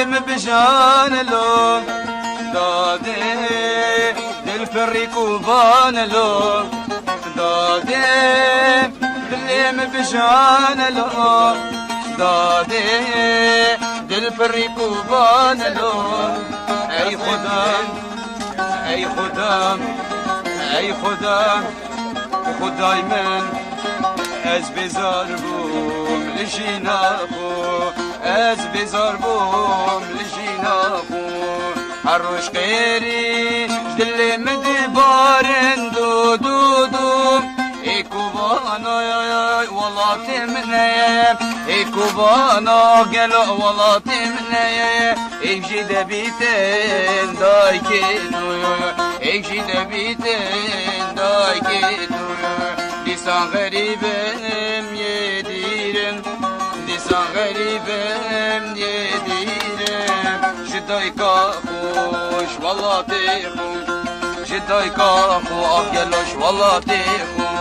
دلم بجان لو داده دل فريق بان لو داده دلم بجان لو داده دل فريق بان لو ای خدام ای خدام ای خدام خدای من از بزار بوم لجینا بو از بزار بوم لجینا بو هر روش غیری دل مدبارن دو دو دو ای کوبانا ولات منه ای کوبانا گلو ولات منه ای جیده بیتن دای کنو ای جیده بیتن دای کنو دیسان غریبم یدیرم دیسان غریبم یدیرم جدای کا خوش والله تخوش جدای کا خو گلوش والله تخوش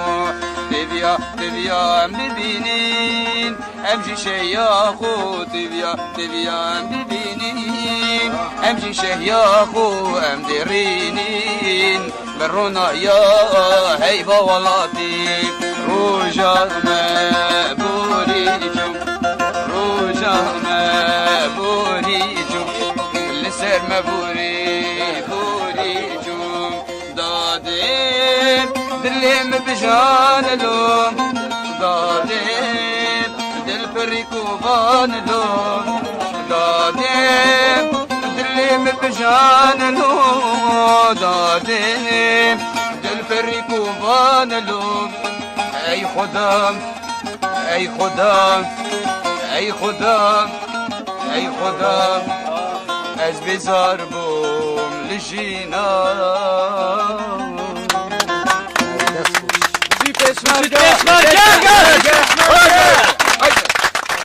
تبیا ام ببینین ام جی شیا خو تبیا ام ببینین ام جی شیا خو ام درینین برونا یا هیبا ولاتي روجا ما بوريجو روجا ما بوريجو لسر ما بوريجو دادي دلم بجان لوم دادي دل فريقو بان لوم دادي دلم بجان لوم دادي دل فريقو بان لوم ای خدام ای خدام ای خدام ای خدام از بزار بوم لجینا Peşmerge!